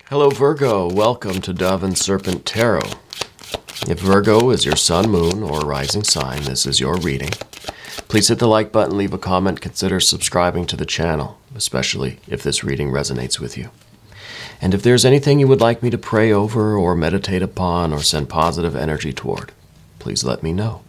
Hello Virgo, welcome to Dove and Serpent Tarot. If Virgo is your sun, moon, or rising sign, this is your reading. Please hit the like button, leave a comment, consider subscribing to the channel, especially if this reading resonates with you. And if there's anything you would like me to pray over or meditate upon or send positive energy toward, please let me know.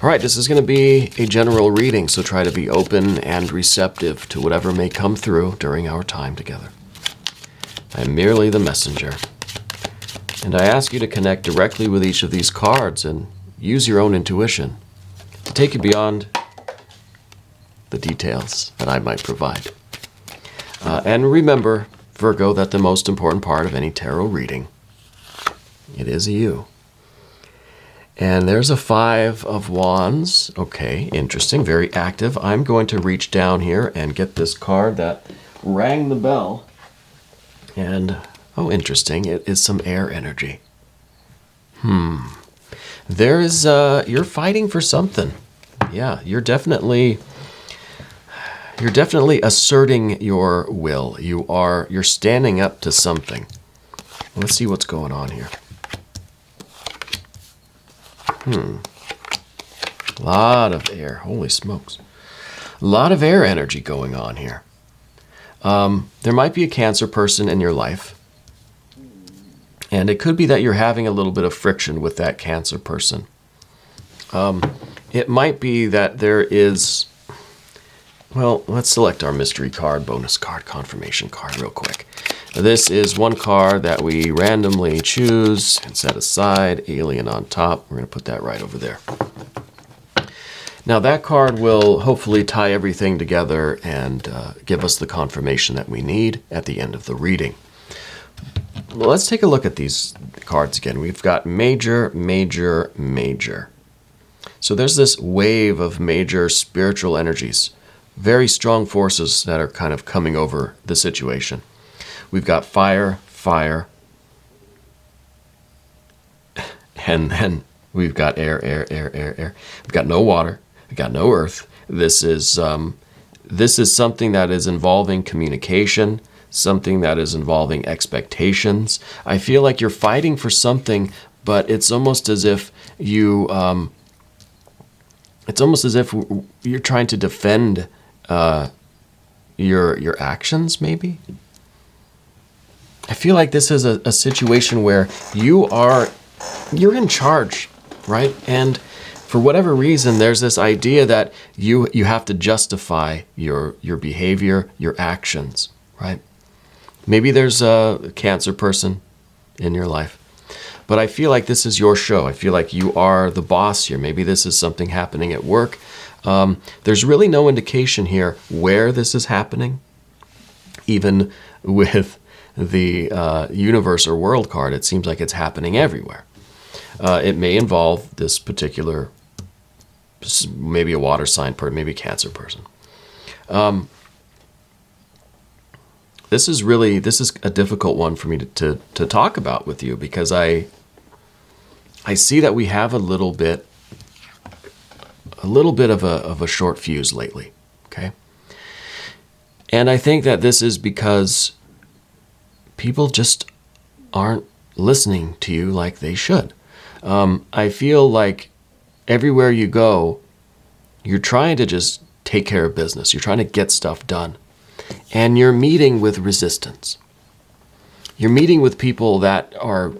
All right, this is going to be a general reading, so try to be open and receptive to whatever may come through during our time together. I am merely the messenger, and I ask you to connect directly with each of these cards and use your own intuition to take you beyond the details that I might provide. And remember, Virgo, that the most important part of any tarot reading, it is you. And there's a 5 of Wands. Okay, interesting, very active. I'm going to reach down here and get this card that rang the bell. And, oh, interesting, it is some air energy. There is, you're fighting for something. Yeah, you're definitely asserting your will. You're standing up to something. Let's see what's going on here. A lot of air. Holy smokes. A lot of air energy going on here. There might be a Cancer person in your life. And it could be that you're having a little bit of friction with that Cancer person. It might be that there is... Well, let's select our mystery card, bonus card, confirmation card real quick. This is one card that we randomly choose and set aside, alien on top. We're going to put that right over there. Now that card will hopefully tie everything together and give us the confirmation that we need at the end of the reading. Well, let's take a look at these cards again. We've got major, major, major. So there's this wave of major spiritual energies, very strong forces that are kind of coming over the situation. We've got fire, fire, and then we've got air, air, air, air, air. We've got no water, we've got no earth. This is something that is involving communication, something that is involving expectations. I feel like you're fighting for something, but it's almost as if you, you're trying to defend your actions, maybe. I feel like this is a situation where you're in charge, right? And for whatever reason, there's this idea that you have to justify your behavior, your actions, right? Maybe there's a Cancer person in your life, but I feel like this is your show. I feel like you are the boss here. Maybe this is something happening at work. There's really no indication here where this is happening, even with the universe or world card. It seems like it's happening everywhere. It may involve this particular, maybe a water sign person, maybe a Cancer person. This is a difficult one for me to talk about with you, because I see that we have a little bit of a short fuse lately, okay? And I think that this is because people just aren't listening to you like they should. I feel like everywhere you go, you're trying to just take care of business. You're trying to get stuff done. And you're meeting with resistance. You're meeting with people that are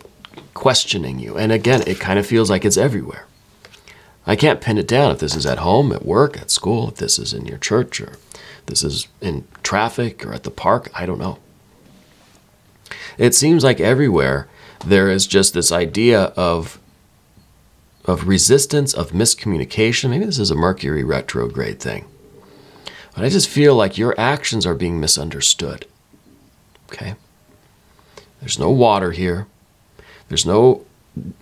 questioning you. And again, it kind of feels like it's everywhere. I can't pin it down if this is at home, at work, at school, if this is in your church, or this is in traffic or at the park. I don't know. It seems like everywhere there is just this idea of resistance, of miscommunication. Maybe this is a Mercury retrograde thing. But I just feel like your actions are being misunderstood. Okay? There's no water here. There's no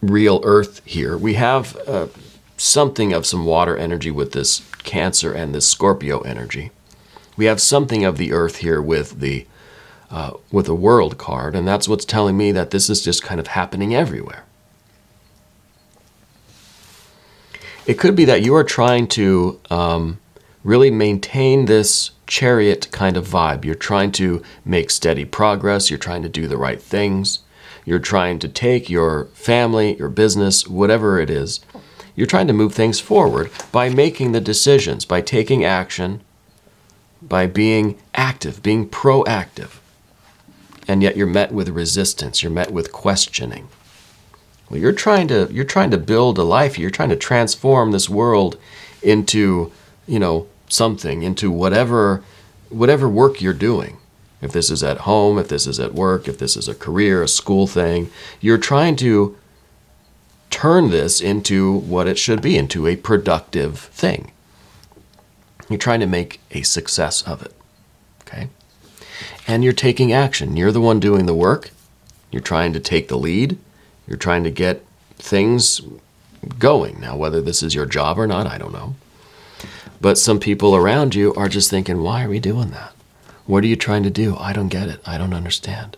real earth here. We have something of some water energy with this Cancer and this Scorpio energy. We have something of the earth here with the world card, and that's what's telling me that this is just kind of happening everywhere. It could be that you are trying to really maintain this chariot kind of vibe. You're trying to make steady progress. You're trying to do the right things. You're trying to take your family, your business, whatever it is. You're trying to move things forward by making the decisions, by taking action, by being active, being proactive. And yet you're met with resistance. You're met with questioning. Well, you're trying to build a life. You're trying to transform this world into, something, into whatever work you're doing. If this is at home, if this is at work, if this is a career, a school thing, you're trying to turn this into what it should be, into a productive thing. You're trying to make a success of it, okay? And you're taking action. You're the one doing the work. You're trying to take the lead. You're trying to get things going. Now, whether this is your job or not, I don't know. But some people around you are just thinking, why are we doing that? What are you trying to do? I don't get it. I don't understand.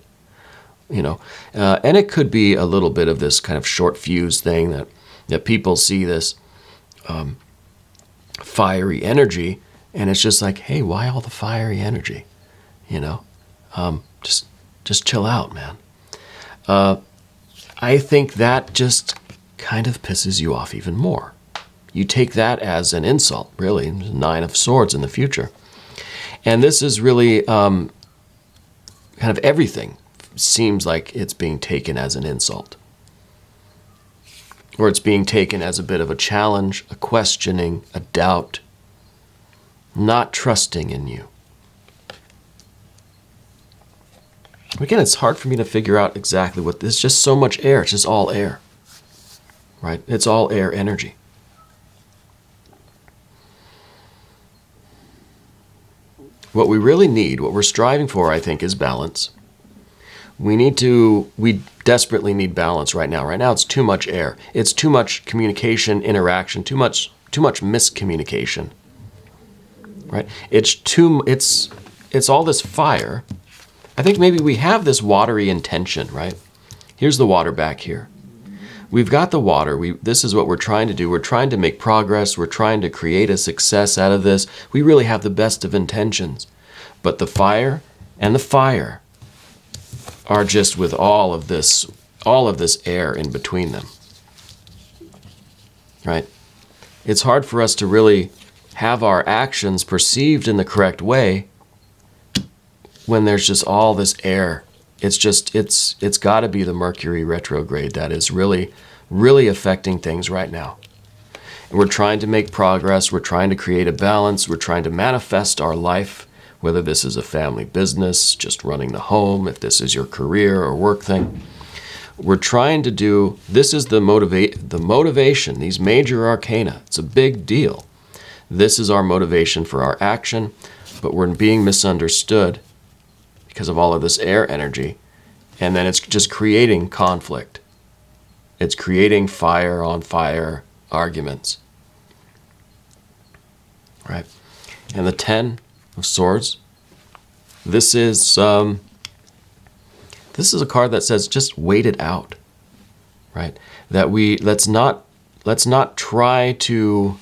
And it could be a little bit of this kind of short fuse thing that people see this fiery energy, and it's just like, hey, why all the fiery energy? Just chill out, man. I think that just kind of pisses you off even more. You take that as an insult, really. 9 of Swords in the future. And this is really kind of everything seems like it's being taken as an insult. Or it's being taken as a bit of a challenge, a questioning, a doubt, not trusting in you. Again, it's hard for me to figure out exactly what this. It's just so much air. It's just all air, right? It's all air energy. What we really need, what we're striving for, I think, is balance. We desperately need balance right now. Right now, it's too much air. It's too much communication, interaction, too much miscommunication, right? It's all this fire. I think maybe we have this watery intention, right? Here's the water back here. We've got the water. This is what we're trying to do. We're trying to make progress. We're trying to create a success out of this. We really have the best of intentions. But the fire and the fire are just with all of this air in between them, right? It's hard for us to really have our actions perceived in the correct way when there's just all this air. It's got to be the Mercury retrograde that is really, really affecting things right now. And we're trying to make progress. We're trying to create a balance. We're trying to manifest our life, whether this is a family business, just running the home, if this is your career or work thing. We're trying to do, this is the motivation, these major arcana. It's a big deal. This is our motivation for our action, but we're being misunderstood because of all of this air energy, and then it's just creating conflict. It's creating fire on fire arguments, right? And the 10 of Swords, this is a card that says just wait it out, right? That let's not try to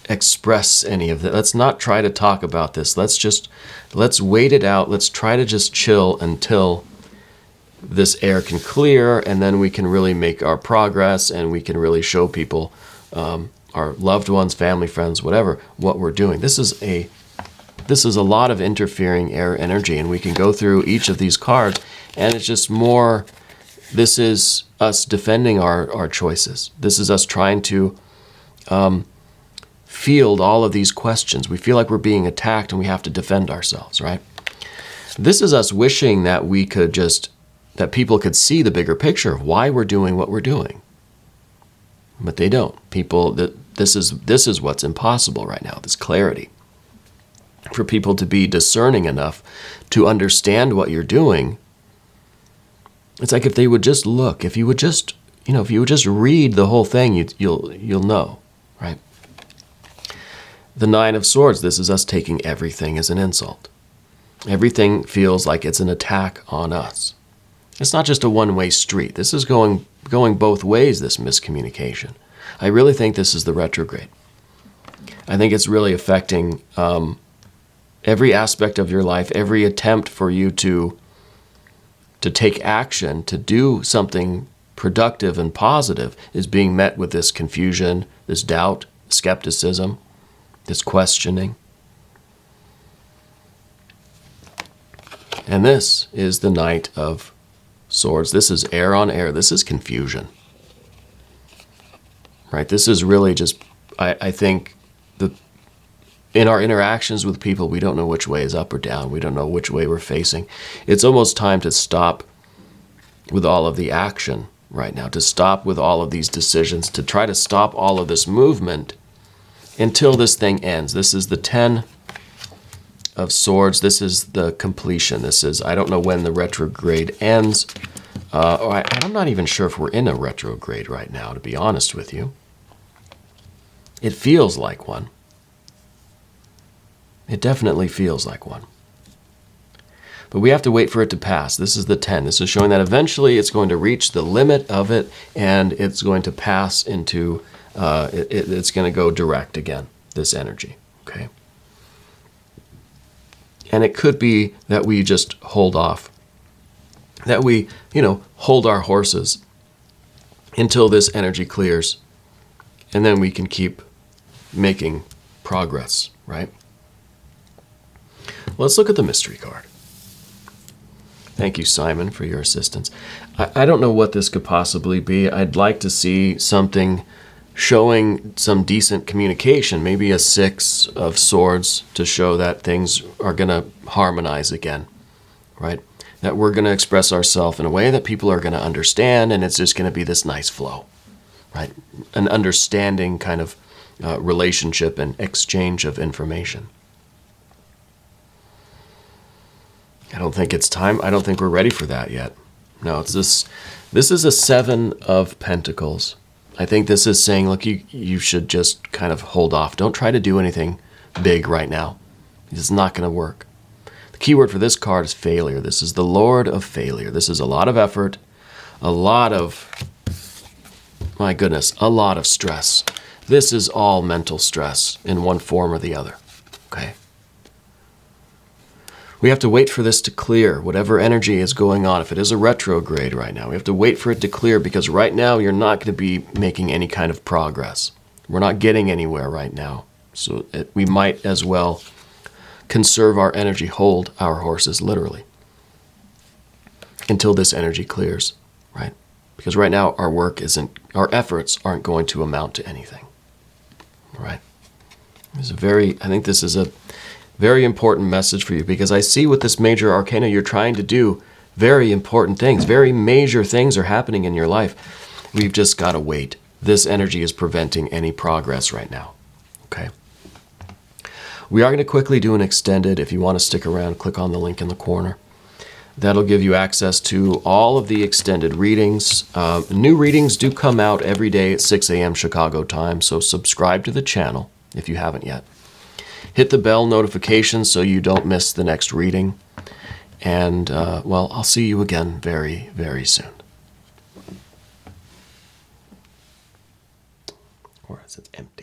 express any of that. Let's not try to talk about this. Let's wait it out. Let's try to just chill until this air can clear, and then we can really make our progress, and we can really show people, our loved ones, family, friends, whatever, what we're doing. This is a lot of interfering air energy, and we can go through each of these cards, and it's just more, this is us defending our choices. This is us trying to field all of these questions. We feel like we're being attacked and we have to defend ourselves, right? This is us wishing that that people could see the bigger picture of why we're doing what we're doing. But they don't. This is what's impossible right now, this clarity. For people to be discerning enough to understand what you're doing. It's like if they would just look, if you would just read the whole thing, you'll know, right? The 9 of Swords, this is us taking everything as an insult. Everything feels like it's an attack on us. It's not just a one-way street. This is going both ways, this miscommunication. I really think this is the retrograde. I think it's really affecting every aspect of your life. Every attempt for you to take action, to do something productive and positive, is being met with this confusion, this doubt, skepticism, this questioning. And this is the Knight of Swords. This is air on air. This is confusion. Right? This is really just, I think, in our interactions with people, we don't know which way is up or down. We don't know which way we're facing. It's almost time to stop with all of the action right now, to stop with all of these decisions, to try to stop all of this movement until this thing ends. This is the 10 of Swords. This is the completion. This is, I don't know when the retrograde ends. I'm not even sure if we're in a retrograde right now, to be honest with you. It feels like one. It definitely feels like one. But we have to wait for it to pass. This is the 10. This is showing that eventually it's going to reach the limit of it, and it's going to pass into, it's going to go direct again, this energy, okay? And it could be that we just hold off, that we, hold our horses until this energy clears, and then we can keep making progress, right? Let's look at the mystery card. Thank you, Simon, for your assistance. I don't know what this could possibly be. I'd like to see something showing some decent communication, maybe a 6 of Swords to show that things are going to harmonize again, right? That we're going to express ourselves in a way that people are going to understand, and it's just going to be this nice flow, right? An understanding kind of relationship and exchange of information. I don't think it's time. I don't think we're ready for that yet. No, it's this. This is a 7 of Pentacles. I think this is saying, look, you should just kind of hold off. Don't try to do anything big right now. It's not going to work. The key word for this card is failure. This is the Lord of Failure. This is a lot of effort, a lot of, my goodness, a lot of stress. This is all mental stress in one form or the other, okay? We have to wait for this to clear, whatever energy is going on. If it is a retrograde right now, we have to wait for it to clear, because right now you're not going to be making any kind of progress. We're not getting anywhere right now. So we might as well conserve our energy, hold our horses literally, until this energy clears, right? Because right now our efforts aren't going to amount to anything, right? I think this is a very important message for you, because I see with this major arcana you're trying to do very important things. Very major things are happening in your life. We've just got to wait. This energy is preventing any progress right now, okay? We are going to quickly do an extended. If you want to stick around, click on the link in the corner. That'll give you access to all of the extended readings. New readings do come out every day at 6 a.m. Chicago time, so subscribe to the channel if you haven't yet. Hit the bell notification so you don't miss the next reading. And, well, I'll see you again very, very soon. Or is it empty?